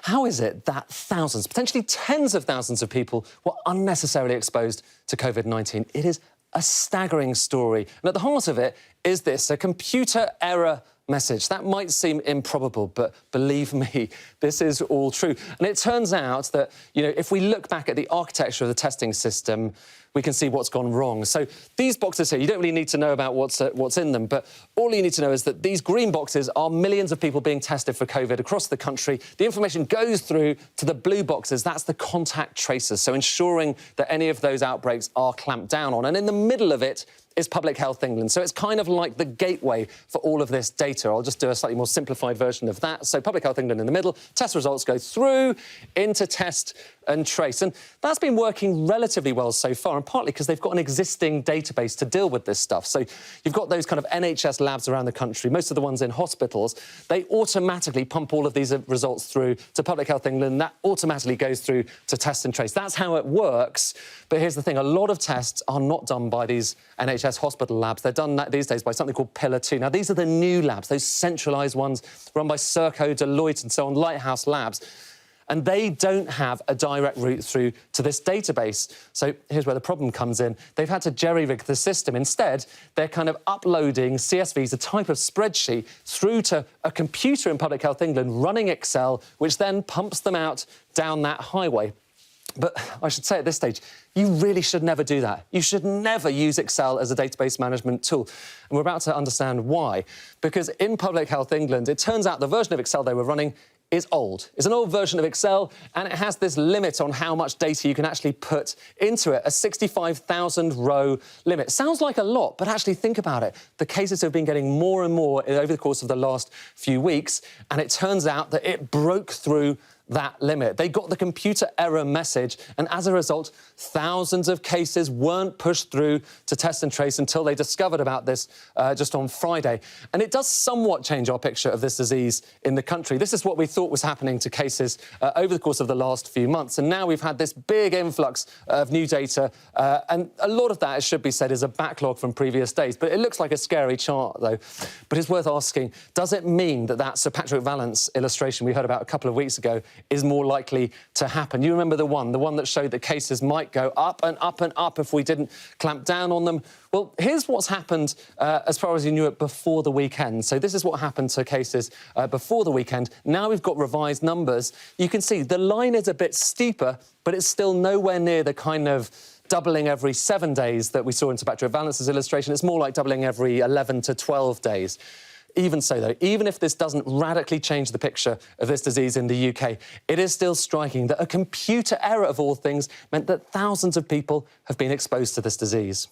How is it that thousands, potentially tens of thousands of people were unnecessarily exposed to COVID-19? It is a staggering story. And at the heart of it is this, a computer error message. That might seem improbable, but believe me, this is all true. And it turns out that, if we look back at the architecture of the testing system, we can see what's gone wrong. So these boxes here, you don't really need to know about what's in them, but all you need to know is that these green boxes are millions of people being tested for COVID across the country. The information goes through to the blue boxes. That's the contact tracers, so ensuring that any of those outbreaks are clamped down on. And in the middle of it is Public Health England. So it's kind of like the gateway for all of this data. I'll just do a slightly more simplified version of that. So Public Health England in the middle, test results go through into test and trace. And that's been working relatively well so far, and partly because they've got an existing database to deal with this stuff. So you've got those kind of NHS labs around the country, most of the ones in hospitals. They automatically pump all of these results through to Public Health England. That automatically goes through to test and trace. That's how it works. But here's the thing, a lot of tests are not done by these NHS hospital labs. They're done these days by something called Pillar 2. Now, these are the new labs, those centralised ones run by Serco, Deloitte and so on, Lighthouse Labs. And they don't have a direct route through to this database. So here's where the problem comes in. They've had to jerry-rig the system. Instead, they're kind of uploading CSVs, a type of spreadsheet, through to a computer in Public Health England running Excel, which then pumps them out down that highway. But I should say at this stage, you really should never do that. You should never use Excel as a database management tool. And we're about to understand why. Because in Public Health England, it turns out the version of Excel they were running is old. It's an old version of Excel, and it has this limit on how much data you can actually put into it, a 65,000 row limit. Sounds like a lot, but actually think about it. The cases have been getting more and more over the course of the last few weeks, and it turns out that it broke through that limit. They got the computer error message, and as a result, thousands of cases weren't pushed through to test and trace until they discovered about this just on Friday. And it does somewhat change our picture of this disease in the country. This is what we thought was happening to cases over the course of the last few months. And now we've had this big influx of new data, and a lot of that, it should be said, is a backlog from previous days. But it looks like a scary chart, though. But it's worth asking, does it mean that Sir Patrick Vallance illustration we heard about a couple of weeks ago is more likely to happen? You remember the one that showed that cases might go up and up and up if we didn't clamp down on them? Well, here's what's happened as far as you knew it before the weekend. So this is what happened to cases before the weekend. Now we've got revised numbers. You can see the line is a bit steeper, but it's still nowhere near the kind of doubling every 7 days that we saw in Sir Patrick Vallance's illustration. It's more like doubling every 11 to 12 days. Even so, though, even if this doesn't radically change the picture of this disease in the UK, it is still striking that a computer error, of all things, meant that thousands of people have been exposed to this disease.